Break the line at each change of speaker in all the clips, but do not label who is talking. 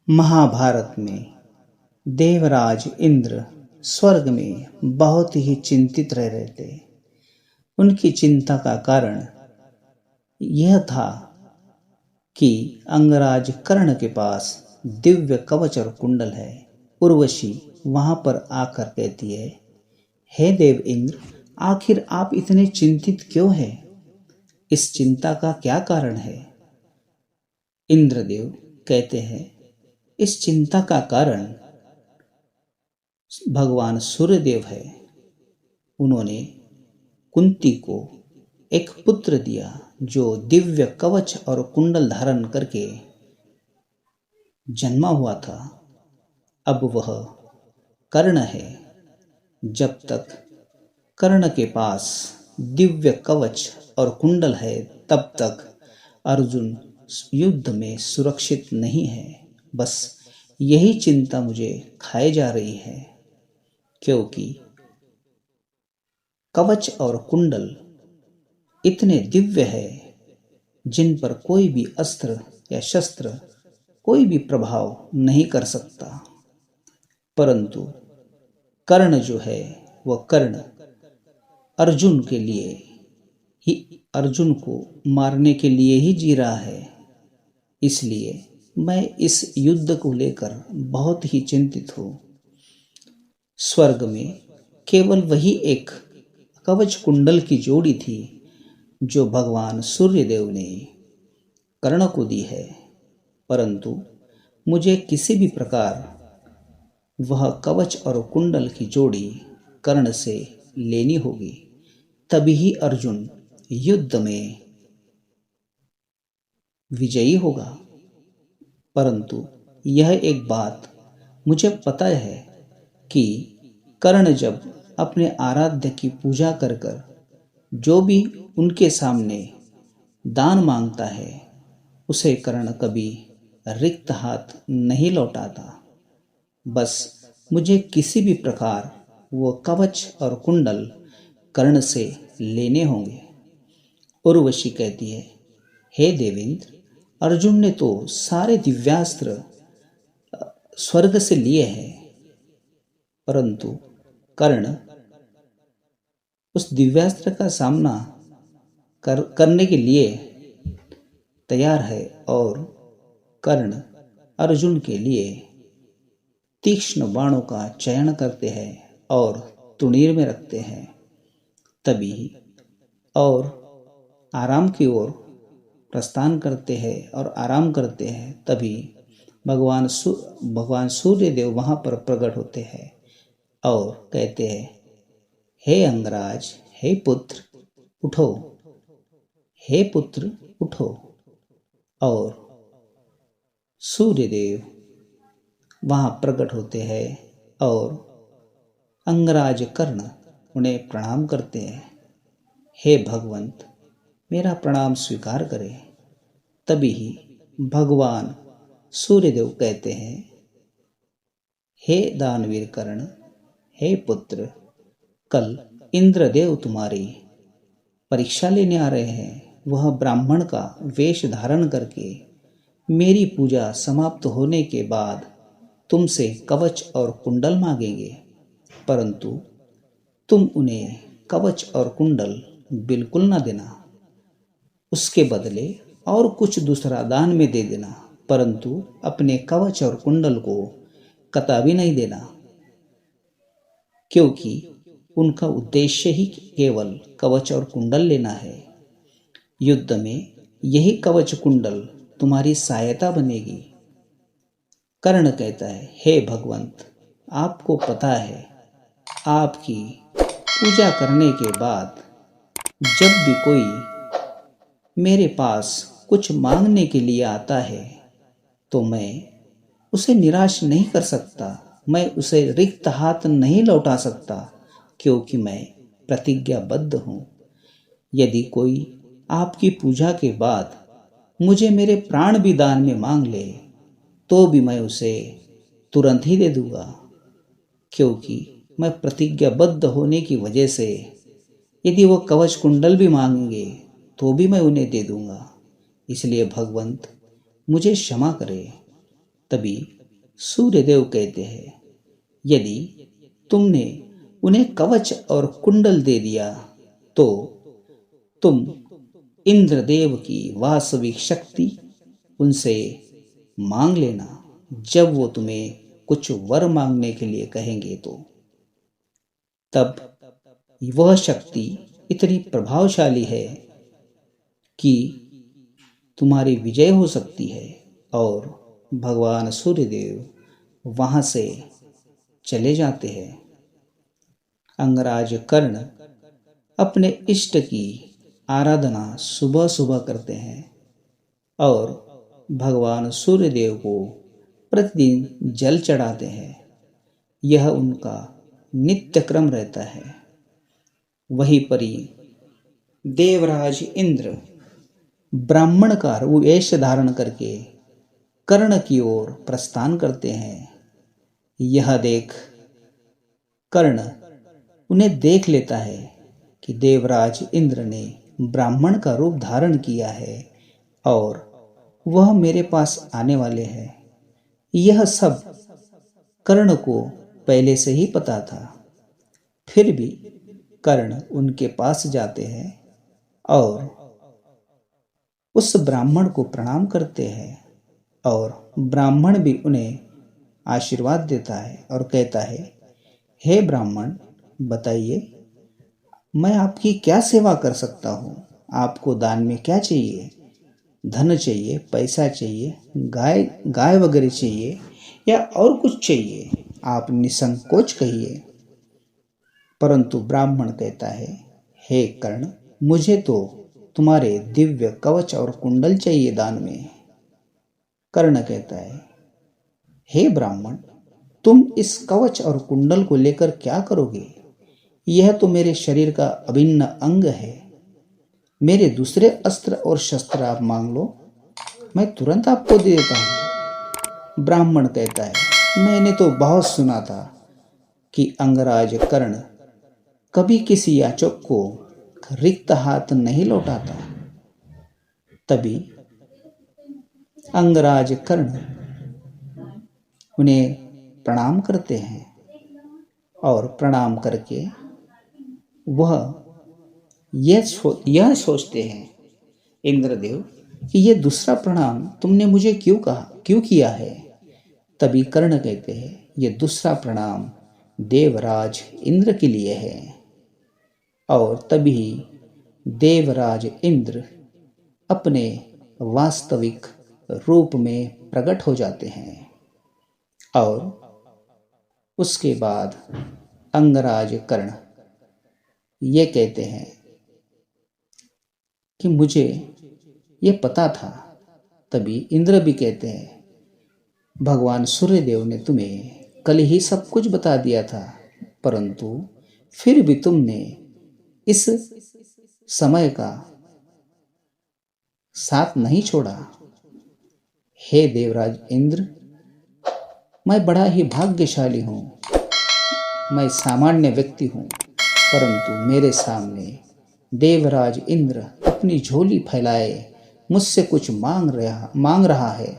महाभारत में देवराज इंद्र स्वर्ग में बहुत ही चिंतित रह रहे थे। उनकी चिंता का कारण यह था कि अंगराज कर्ण के पास दिव्य कवच और कुंडल है। उर्वशी वहां पर आकर कहती है, हे देव इंद्र, आखिर आप इतने चिंतित क्यों हैं? इस चिंता का क्या कारण है? इंद्रदेव कहते हैं, इस चिंता का कारण भगवान सूर्यदेव है। उन्होंने कुंती को एक पुत्र दिया जो दिव्य कवच और कुंडल धारण करके जन्मा हुआ था। अब वह कर्ण है। जब तक कर्ण के पास दिव्य कवच और कुंडल है, तब तक अर्जुन युद्ध में सुरक्षित नहीं है। बस यही चिंता मुझे खाए जा रही है, क्योंकि कवच और कुंडल इतने दिव्य है जिन पर कोई भी अस्त्र या शस्त्र कोई भी प्रभाव नहीं कर सकता। परंतु कर्ण जो है, वह कर्ण अर्जुन के लिए ही, अर्जुन को मारने के लिए ही जी रहा है। इसलिए मैं इस युद्ध को लेकर बहुत ही चिंतित हूँ। स्वर्ग में केवल वही एक कवच कुंडल की जोड़ी थी जो भगवान सूर्यदेव ने कर्ण को दी है, परंतु मुझे किसी भी प्रकार वह कवच और कुंडल की जोड़ी कर्ण से लेनी होगी, तभी ही अर्जुन युद्ध में विजयी होगा। परंतु यह एक बात मुझे पता है कि कर्ण जब अपने आराध्य की पूजा कर कर जो भी उनके सामने दान मांगता है, उसे कर्ण कभी रिक्त हाथ नहीं लौटाता। बस मुझे किसी भी प्रकार वो कवच और कुंडल कर्ण से लेने होंगे। उर्वशी कहती है, हे देवेंद्र, अर्जुन ने तो सारे दिव्यास्त्र स्वर्ग से लिए हैं, परंतु कर्ण उस दिव्यास्त्र का सामना करने के लिए तैयार है, और कर्ण अर्जुन के लिए तीक्ष्ण बाणों का चयन करते हैं और तुणीर में रखते हैं। तभी और आराम की ओर प्रस्थान करते हैं और आराम करते हैं। तभी भगवान सूर्यदेव वहां पर प्रकट होते हैं और कहते हैं, हे अंगराज, हे पुत्र उठो, हे पुत्र उठो। और सूर्यदेव वहां प्रकट होते हैं और अंगराज कर्ण उन्हें प्रणाम करते हैं। हे भगवंत, मेरा प्रणाम स्वीकार करें। तभी ही भगवान सूर्यदेव कहते हैं, हे दानवीर कर्ण, हे पुत्र, कल इंद्रदेव तुम्हारी परीक्षा लेने आ रहे हैं। वह ब्राह्मण का वेश धारण करके मेरी पूजा समाप्त होने के बाद तुमसे कवच और कुंडल मांगेंगे, परंतु तुम उन्हें कवच और कुंडल बिल्कुल ना देना। उसके बदले और कुछ दूसरा दान में दे देना, परंतु अपने कवच और कुंडल को कतई नहीं देना, क्योंकि उनका उद्देश्य ही केवल कवच और कुंडल लेना है। युद्ध में यही कवच कुंडल तुम्हारी सहायता बनेगी। कर्ण कहता है, हे भगवंत, आपको पता है, आपकी पूजा करने के बाद जब भी कोई मेरे पास कुछ मांगने के लिए आता है, तो मैं उसे निराश नहीं कर सकता, मैं उसे रिक्त हाथ नहीं लौटा सकता, क्योंकि मैं प्रतिज्ञाबद्ध हूँ। यदि कोई आपकी पूजा के बाद मुझे मेरे प्राण भी दान में मांग ले, तो भी मैं उसे तुरंत ही दे दूंगा, क्योंकि मैं प्रतिज्ञाबद्ध होने की वजह से यदि वो कवच कुंडल भी मांगेंगे तो भी मैं उन्हें दे दूंगा। इसलिए भगवंत, मुझे क्षमा करें। तभी सूर्यदेव कहते हैं, यदि तुमने उन्हें कवच और कुंडल दे दिया तो तुम इंद्रदेव की वास्तविक शक्ति उनसे मांग लेना जब वो तुम्हें कुछ वर मांगने के लिए कहेंगे तो। तब वह शक्ति इतनी प्रभावशाली है कि तुम्हारी विजय हो सकती है और भगवान सूर्यदेव वहां से चले जाते हैं। अंगराज कर्ण अपने इष्ट की आराधना सुबह सुबह करते हैं और भगवान सूर्यदेव को प्रतिदिन जल चढ़ाते हैं। यह उनका नित्य क्रम रहता है। वहीं पर ही देवराज इंद्र ब्राह्मण का वेश धारण करके कर्ण की ओर प्रस्थान करते हैं। यह देख कर्ण उन्हें देख लेता है कि देवराज इंद्र ने ब्राह्मण का रूप धारण किया है और वह मेरे पास आने वाले हैं। यह सब कर्ण को पहले से ही पता था। फिर भी कर्ण उनके पास जाते हैं और उस ब्राह्मण को प्रणाम करते हैं और ब्राह्मण भी उन्हें आशीर्वाद देता है और कहता है, हे ब्राह्मण, बताइए मैं आपकी क्या सेवा कर सकता हूँ। आपको दान में क्या चाहिए? धन चाहिए, पैसा चाहिए, गाय वगैरह चाहिए या और कुछ चाहिए? आप निसंकोच कहिए। परंतु ब्राह्मण कहता है, हे कर्ण, मुझे तो तुम्हारे दिव्य कवच और कुंडल चाहिए दान में। कर्ण कहता है, हे ब्राह्मण, तुम इस कवच और कुंडल को लेकर क्या करोगे? यह तो मेरे शरीर का अभिन्न अंग है। मेरे दूसरे अस्त्र और शस्त्र आप मांग लो, मैं तुरंत आपको दे देता हूँ। ब्राह्मण कहता है, मैंने तो बहुत सुना था कि अंगराज कर्ण कभी किसी याचक को रिक्त हाथ नहीं लौटाता। तभी अंगराज कर्ण उन्हें प्रणाम करते हैं और प्रणाम करके वह यह सोचते हैं, इंद्रदेव, कि यह दूसरा प्रणाम तुमने मुझे क्यों किया है? तभी कर्ण कहते हैं, यह दूसरा प्रणाम देवराज इंद्र के लिए है। और तभी देवराज इंद्र अपने वास्तविक रूप में प्रकट हो जाते हैं और उसके बाद अंगराज कर्ण ये कहते हैं कि मुझे ये पता था। तभी इंद्र भी कहते हैं, भगवान सूर्यदेव ने तुम्हें कल ही सब कुछ बता दिया था, परंतु फिर भी तुमने इस समय का साथ नहीं छोड़ा। हे देवराज इंद्र, मैं बड़ा ही भाग्यशाली हूँ। मैं सामान्य व्यक्ति हूँ, परंतु मेरे सामने देवराज इंद्र अपनी झोली फैलाए मुझसे कुछ मांग रहा है।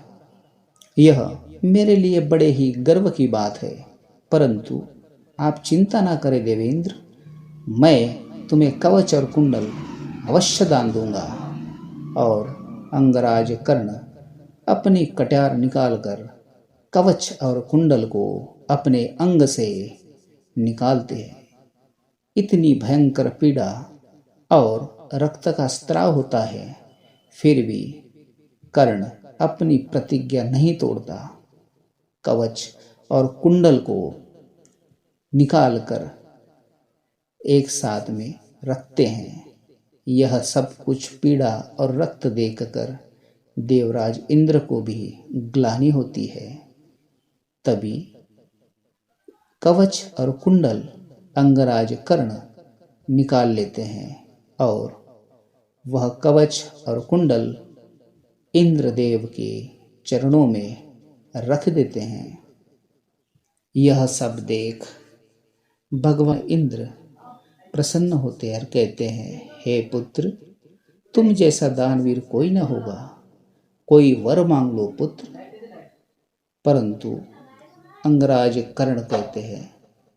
यह मेरे लिए बड़े ही गर्व की बात है। परंतु आप चिंता ना करें देवेंद्र, मैं तुम्हें कवच और कुंडल अवश्य दान दूंगा। और अंगराज कर्ण अपनी कटार निकालकर कवच और कुंडल को अपने अंग से निकालते हैं। इतनी भयंकर पीड़ा और रक्त का स्त्राव होता है, फिर भी कर्ण अपनी प्रतिज्ञा नहीं तोड़ता। कवच और कुंडल को निकालकर एक साथ में रखते हैं। यह सब कुछ पीड़ा और रक्त देखकर देवराज इंद्र को भी ग्लानि होती है। तभी कवच और कुंडल अंगराज कर्ण निकाल लेते हैं और वह कवच और कुंडल इंद्रदेव के चरणों में रख देते हैं। यह सब देख भगवान इंद्र प्रसन्न होते और कहते हैं, हे पुत्र, तुम जैसा दानवीर कोई न होगा। कोई वर मांग लो पुत्र। परंतु अंगराज कर्ण कहते हैं,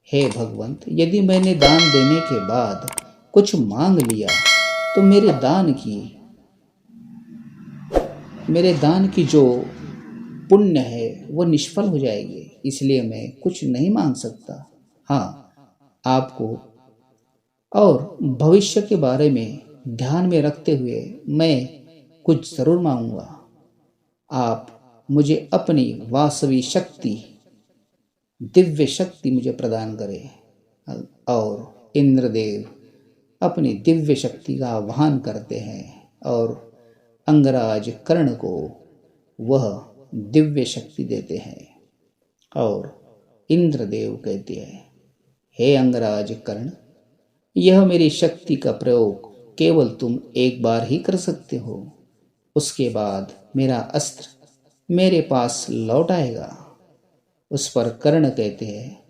हे भगवंत, यदि मैंने दान देने के बाद कुछ मांग लिया तो मेरे दान की जो पुण्य है वो निष्फल हो जाएगी, इसलिए मैं कुछ नहीं मांग सकता। हाँ, आपको और भविष्य के बारे में ध्यान में रखते हुए मैं कुछ जरूर मांगूंगा। आप मुझे अपनी वास्तविक शक्ति, दिव्य शक्ति मुझे प्रदान करें। और इंद्रदेव अपनी दिव्य शक्ति का आह्वान करते हैं और अंगराज कर्ण को वह दिव्य शक्ति देते हैं। और इंद्रदेव कहते हैं, हे अंगराज कर्ण, यह मेरी शक्ति का प्रयोग केवल तुम एक बार ही कर सकते हो, उसके बाद मेरा अस्त्र मेरे पास लौट आएगा। उस पर कर्ण कहते हैं,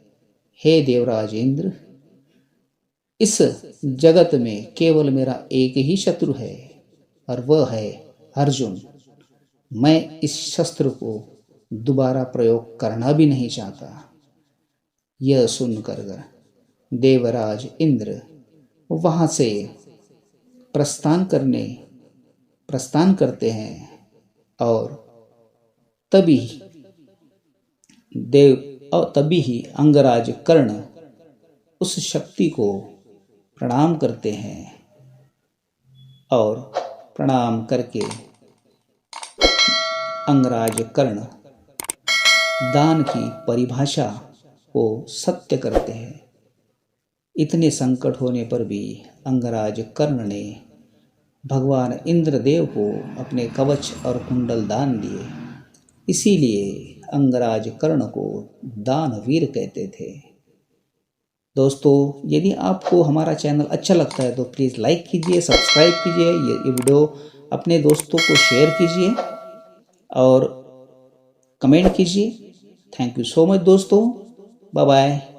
हे देवराज इंद्र, इस जगत में केवल मेरा एक ही शत्रु है और वह है अर्जुन। मैं इस शस्त्र को दोबारा प्रयोग करना भी नहीं चाहता। यह सुनकर देवराज इंद्र वहां से प्रस्थान करते हैं और तभी ही अंगराज कर्ण उस शक्ति को प्रणाम करते हैं और प्रणाम करके अंगराज कर्ण दान की परिभाषा को सत्य करते हैं। इतने संकट होने पर भी अंगराज कर्ण ने भगवान इंद्रदेव को अपने कवच और कुंडल दान दिए, इसीलिए अंगराज कर्ण को दानवीर कहते थे। दोस्तों, यदि आपको हमारा चैनल अच्छा लगता है तो प्लीज़ लाइक कीजिए, सब्सक्राइब कीजिए, ये वीडियो अपने दोस्तों को शेयर कीजिए और कमेंट कीजिए। थैंक यू सो मच दोस्तों, बाय बाय।